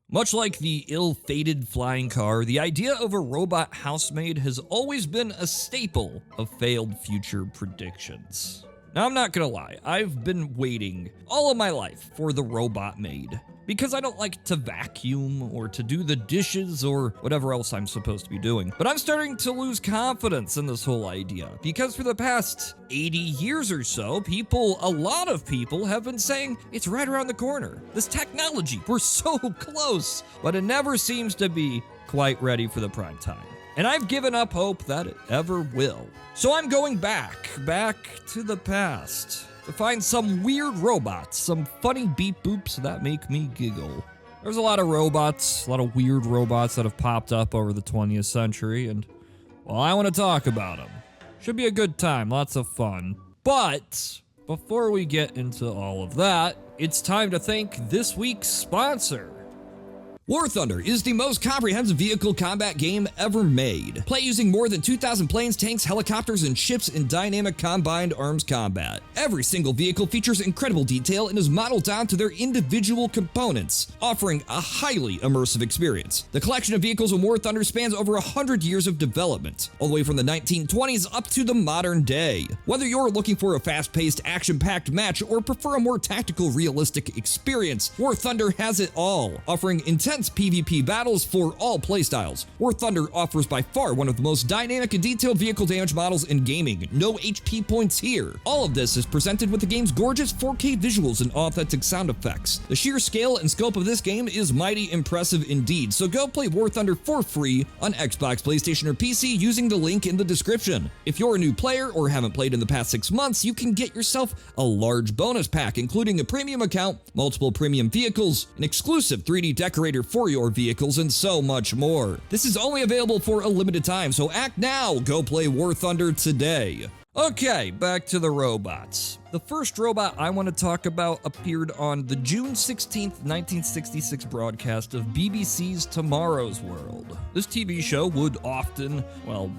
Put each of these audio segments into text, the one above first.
Much like the ill-fated flying car, the idea of a robot housemaid has always been a staple of failed future predictions. Now, I'm not gonna lie, I've been waiting all of my life for the robot maid, because I don't like to vacuum or to do the dishes or whatever else I'm supposed to be doing. But I'm starting to lose confidence in this whole idea, because for the past 80 years or so, a lot of people have been saying it's right around the corner. This technology, we're so close, but it never seems to be quite ready for the prime time. And I've given up hope that it ever will. So I'm going back to the past, to find some weird robots, some funny beep boops that make me giggle. There's a lot of robots, a lot of weird robots that have popped up over the 20th century, and, well, I want to talk about them. Should be a good time, lots of fun. But before we get into all of that, it's time to thank this week's sponsor. War Thunder is the most comprehensive vehicle combat game ever made. Play using more than 2,000 planes, tanks, helicopters, and ships in dynamic combined arms combat. Every single vehicle features incredible detail and is modeled down to their individual components, offering a highly immersive experience. The collection of vehicles in War Thunder spans over 100 years of development, all the way from the 1920s up to the modern day. Whether you're looking for a fast-paced, action-packed match or prefer a more tactical, realistic experience, War Thunder has it all, offering intense PvP battles for all playstyles. War Thunder offers by far one of the most dynamic and detailed vehicle damage models in gaming. No HP points here. All of this is presented with the game's gorgeous 4K visuals and authentic sound effects. The sheer scale and scope of this game is mighty impressive indeed, so go play War Thunder for free on Xbox, PlayStation, or PC using the link in the description. If you're a new player or haven't played in the past 6 months, you can get yourself a large bonus pack, including a premium account, multiple premium vehicles, an exclusive 3D decorator for your vehicles, and so much more. This is only available for a limited time, so act now. Go play War Thunder today. Okay, back to the robots. The first robot I want to talk about appeared on the June 16th, 1966 broadcast of BBC's Tomorrow's World. This TV show would often,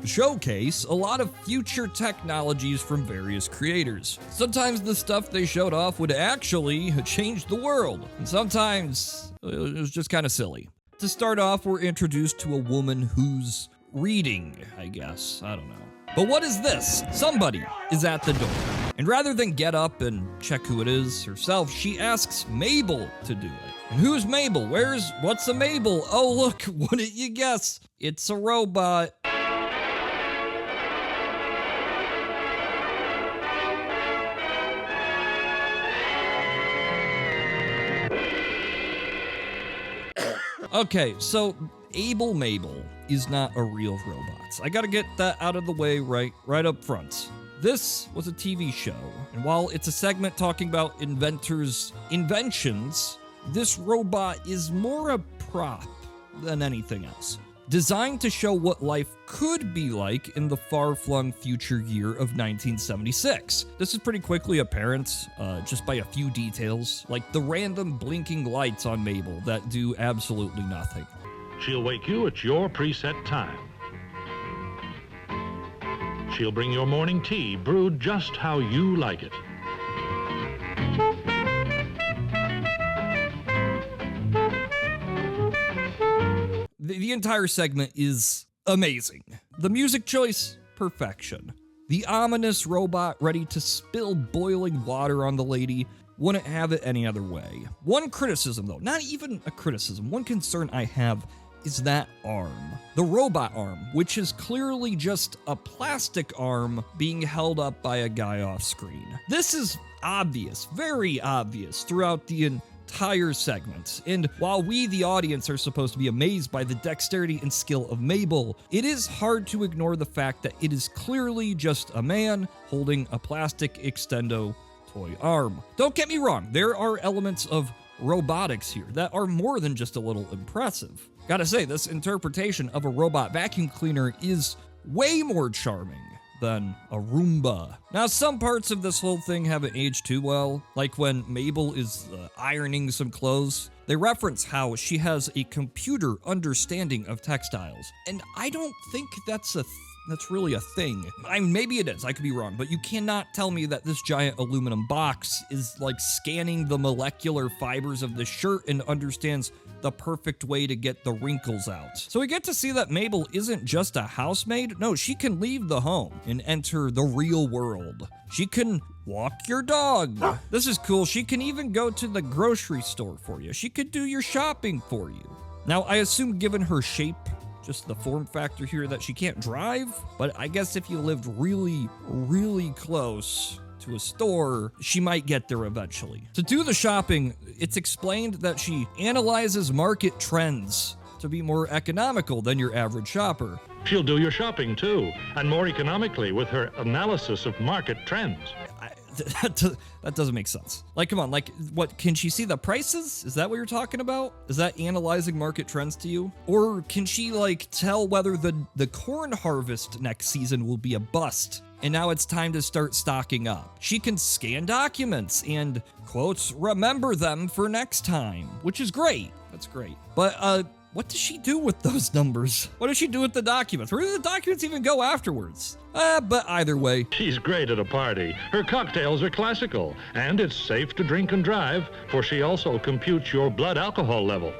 showcase a lot of future technologies from various creators. Sometimes the stuff they showed off would actually change the world, and sometimes it was just kind of silly. To start off, we're introduced to a woman who's reading, I guess. I don't know. But what is this? Somebody is at the door. And rather than get up and check who it is herself, she asks Mabel to do it. And who's Mabel? What's a Mabel? Oh, look, what did you guess? It's a robot. Okay, so Mabel is not a real robot. I gotta get that out of the way right up front. This was a TV show, and while it's a segment talking about inventors' inventions, this robot is more a prop than anything else. Designed to show what life could be like in the far-flung future year of 1976. This is pretty quickly apparent just by a few details, like the random blinking lights on Mabel that do absolutely nothing. She'll wake you at your preset time. She'll bring your morning tea brewed just how you like it. The entire segment is amazing. The music choice, perfection. The ominous robot ready to spill boiling water on the lady wouldn't have it any other way. One criticism though, not even a criticism, one concern I have is that arm. The robot arm, which is clearly just a plastic arm being held up by a guy off screen. This is obvious, very obvious throughout the entire segment. And while we, the audience, are supposed to be amazed by the dexterity and skill of Mabel, it is hard to ignore the fact that it is clearly just a man holding a plastic extendo toy arm. Don't get me wrong, there are elements of robotics here that are more than just a little impressive. Gotta say, this interpretation of a robot vacuum cleaner is way more charming than a Roomba. Now, some parts of this whole thing haven't aged too well, like when Mabel is ironing some clothes. They reference how she has a computer understanding of textiles, and I don't think that's that's really a thing. Maybe it is, I could be wrong, but you cannot tell me that this giant aluminum box is like scanning the molecular fibers of the shirt and understands the perfect way to get the wrinkles out. So we get to see that Mabel isn't just a housemaid. No, she can leave the home and enter the real world. She can walk your dog. This is cool. She can even go to the grocery store for you. She could do your shopping for you. Now, I assume given her shape, just the form factor here, that she can't drive, but I guess if you lived really, really close to a store, she might get there eventually. To do the shopping, it's explained that she analyzes market trends to be more economical than your average shopper. She'll do your shopping too, and more economically with her analysis of market trends. That doesn't make sense. Like, come on, like, what, can she see the prices? Is that what you're talking about? Is that analyzing market trends to you? Or can she, like, tell whether the corn harvest next season will be a bust, and now it's time to start stocking up? She can scan documents and, quotes, remember them for next time, which is great. That's great. But, what does she do with those numbers? What does she do with the documents? Where do the documents even go afterwards? But either way. She's great at a party. Her cocktails are classical, and it's safe to drink and drive, for she also computes your blood alcohol level.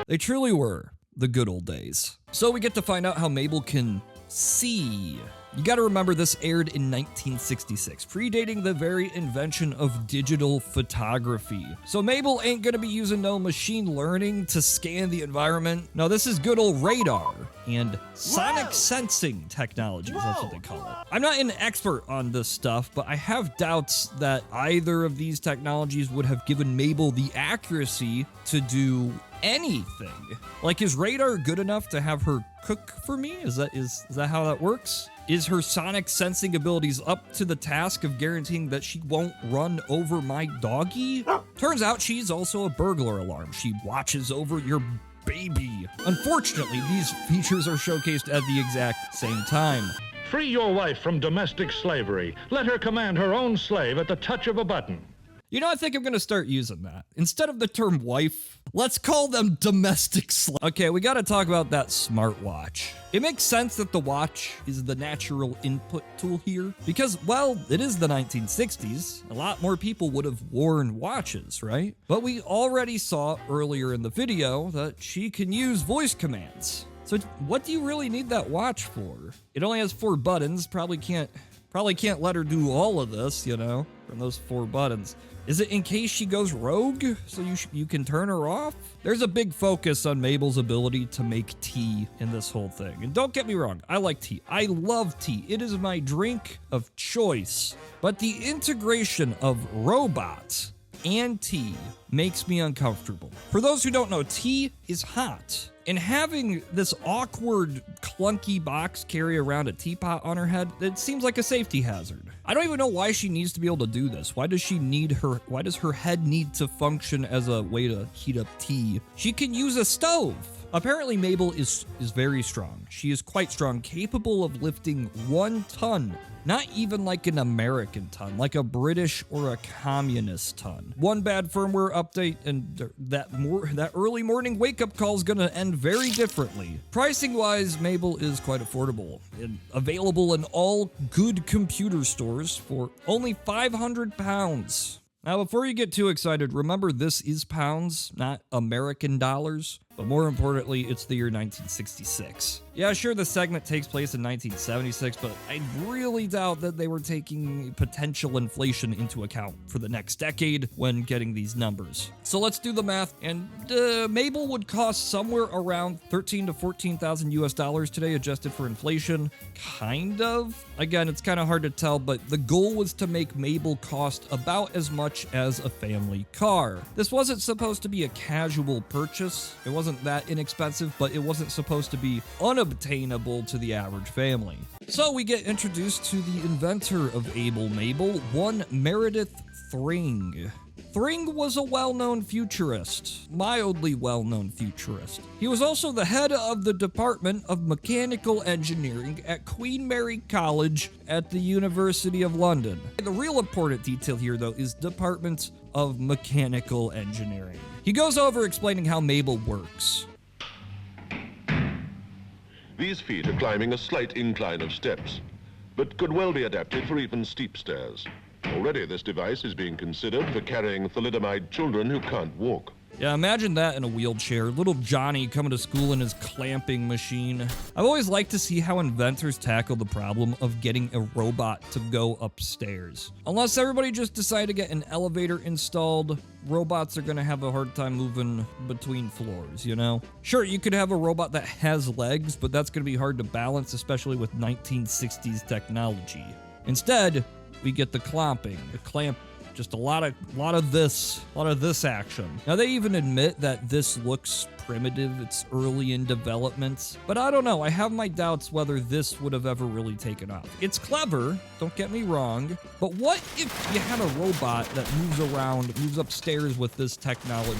They truly were the good old days. So we get to find out how Mabel can see. You gotta remember this aired in 1966, predating the very invention of digital photography. So Mabel ain't gonna be using no machine learning to scan the environment. No, this is good old radar and sonic sensing technologies, that's what they call it. I'm not an expert on this stuff, but I have doubts that either of these technologies would have given Mabel the accuracy to do anything. Like, is radar good enough to have her cook for me? Is that how that works? Is her sonic sensing abilities up to the task of guaranteeing that she won't run over my doggy? Turns out she's also a burglar alarm. She watches over your baby. Unfortunately, these features are showcased at the exact same time. Free your wife from domestic slavery. Let her command her own slave at the touch of a button. You know, I think I'm going to start using that. Instead of the term wife, let's call them domestic slaves. Okay, we got to talk about that smartwatch. It makes sense that the watch is the natural input tool here because, well, it is the 1960s. A lot more people would have worn watches, right? But we already saw earlier in the video that she can use voice commands. So what do you really need that watch for? It only has 4 buttons. Probably can't let her do all of this, you know, from those 4 buttons. Is it in case she goes rogue, so you can turn her off? There's a big focus on Mabel's ability to make tea in this whole thing. And don't get me wrong, I like tea. I love tea. It is my drink of choice. But the integration of robots and tea makes me uncomfortable. For those who don't know, tea is hot. And having this awkward, clunky box carry around a teapot on her head, it seems like a safety hazard. I don't even know why she needs to be able to do this. Why does her head need to function as a way to heat up tea? She can use a stove. Apparently, Mabel is very strong. She is quite strong, capable of lifting 1 ton. Not even like an American ton, like a British or a communist ton. One bad firmware update and that early morning wake-up call is gonna end very differently. Pricing-wise, Mabel is quite affordable and available in all good computer stores for only £500. Now, before you get too excited, remember this is pounds, not American dollars. But more importantly, it's the year 1966. Yeah, sure, the segment takes place in 1976, but I really doubt that they were taking potential inflation into account for the next decade when getting these numbers. So let's do the math, and Mabel would cost somewhere around $13,000 to $14,000 US today, adjusted for inflation. Kind of. Again, it's kind of hard to tell, but the goal was to make Mabel cost about as much as a family car. This wasn't supposed to be a casual purchase. It wasn't that inexpensive, but it wasn't supposed to be unobtainable to the average family. So we get introduced to the inventor of Able Mabel, one Meredith Thring. Thring was a well-known futurist, mildly well-known futurist. He was also the head of the Department of Mechanical Engineering at Queen Mary College at the University of London. The real important detail here, though, is Department of Mechanical Engineering. He goes over explaining how Mabel works. These feet are climbing a slight incline of steps, but could well be adapted for even steep stairs. Already this device is being considered for carrying thalidomide children who can't walk. Yeah, imagine that in a wheelchair. Little Johnny coming to school in his clamping machine. I've always liked to see how inventors tackle the problem of getting a robot to go upstairs. Unless everybody just decide to get an elevator installed, robots are gonna have a hard time moving between floors, you know? Sure, you could have a robot that has legs, but that's gonna be hard to balance, especially with 1960s technology. Instead, we get the clamping, the clamp. Just a lot of this action. Now they even admit that this looks primitive, it's early in development, but I don't know, I have my doubts whether this would have ever really taken off. It's clever, don't get me wrong, but what if you had a robot that moves around, moves upstairs with this technology,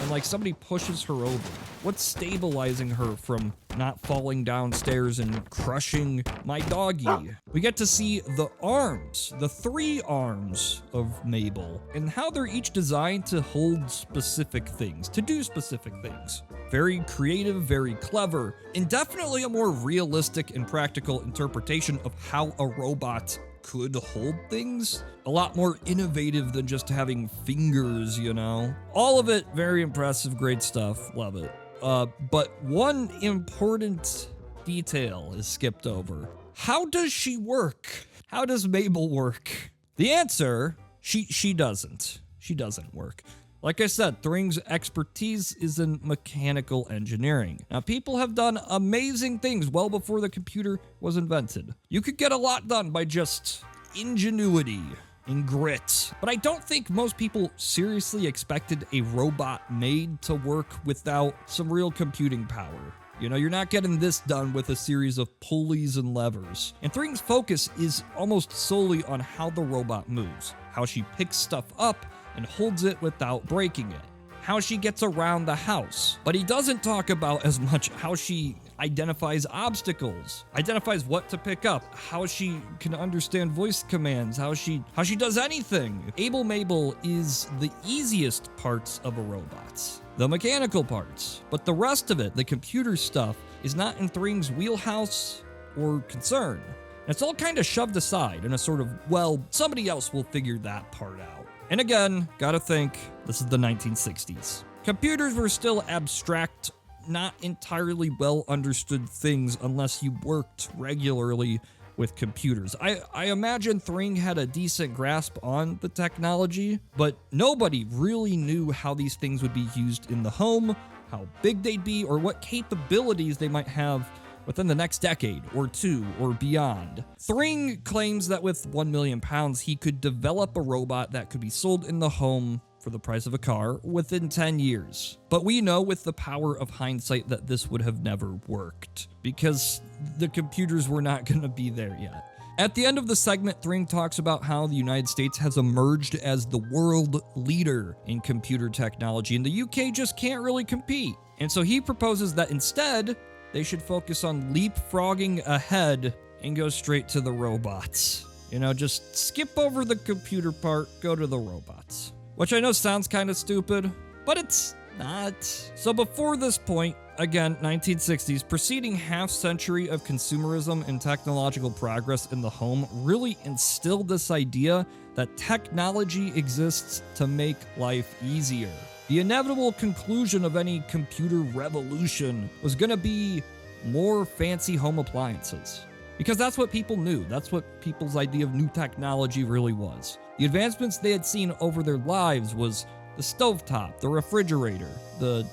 and like somebody pushes her over? What's stabilizing her from not falling downstairs and crushing my doggy? We get to see the arms, the 3 arms of Mabel, and how they're each designed to hold specific things, to do specific things. Very creative, very clever, and definitely a more realistic and practical interpretation of how a robot could hold things. A lot more innovative than just having fingers, you know? All of it very impressive, great stuff, love it. But one important detail is skipped over. How does she work? How does Mabel work? The answer, she doesn't. She doesn't work. Like I said, Thring's expertise is in mechanical engineering. Now, people have done amazing things well before the computer was invented. You could get a lot done by just ingenuity and grit. But I don't think most people seriously expected a robot made to work without some real computing power. You know, you're not getting this done with a series of pulleys and levers. And Thring's focus is almost solely on how the robot moves, how she picks stuff up and holds it without breaking it, how she gets around the house. But he doesn't talk about as much how she identifies obstacles, identifies what to pick up, how she can understand voice commands, how she does anything. Able Mabel is the easiest parts of a robot, the mechanical parts, but the rest of it, the computer stuff, is not in Thring's wheelhouse or concern. And it's all kind of shoved aside in a sort of, well, somebody else will figure that part out. And again, gotta think, this is the 1960s. Computers were still abstract, not entirely well understood things unless you worked regularly with computers. I imagine Thring had a decent grasp on the technology, but nobody really knew how these things would be used in the home, how big they'd be, or what capabilities they might have within the next decade or two or beyond. Thring claims that with £1 million, he could develop a robot that could be sold in the home for the price of a car within 10 years. But we know with the power of hindsight that this would have never worked because the computers were not going to be there yet. At the end of the segment, Thring talks about how the United States has emerged as the world leader in computer technology, and the UK just can't really compete. And so he proposes that instead, they should focus on leapfrogging ahead and go straight to the robots. You know, just skip over the computer part, go to the robots. Which I know sounds kind of stupid, but it's not. So before this point, again, 1960s, preceding half-century of consumerism and technological progress in the home really instilled this idea that technology exists to make life easier. The inevitable conclusion of any computer revolution was going to be more fancy home appliances. Because that's what people knew. That's what people's idea of new technology really was. The advancements they had seen over their lives was the stovetop, the refrigerator, the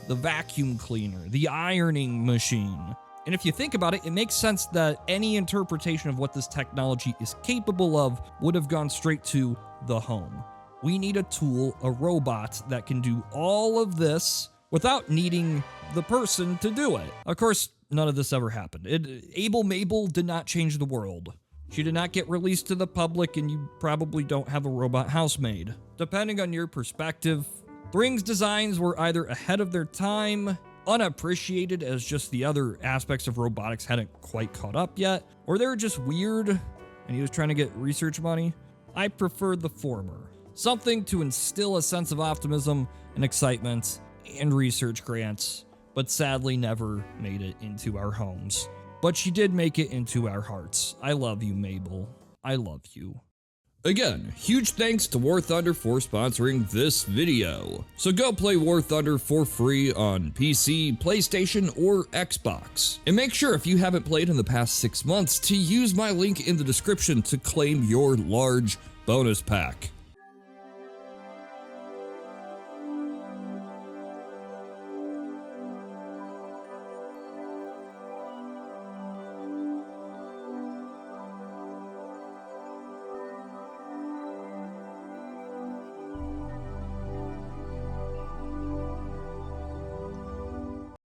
vacuum cleaner, the ironing machine. And if you think about it, it makes sense that any interpretation of what this technology is capable of would have gone straight to the home. We need a tool, a robot that can do all of this without needing the person to do it. Of course, none of this ever happened. Able Mabel did not change the world. She did not get released to the public, and you probably don't have a robot housemaid. Depending on your perspective, Thring's designs were either ahead of their time, unappreciated as just the other aspects of robotics hadn't quite caught up yet, or they were just weird and he was trying to get research money. I prefer the former. Something to instill a sense of optimism and excitement and research grants but sadly never made it into our homes. But she did make it into our hearts. I love you, Mabel. I love you. Again, huge thanks to War Thunder for sponsoring this video. So go play War Thunder for free on PC, PlayStation, or Xbox. And make sure if you haven't played in the past 6 months to use my link in the description to claim your large bonus pack.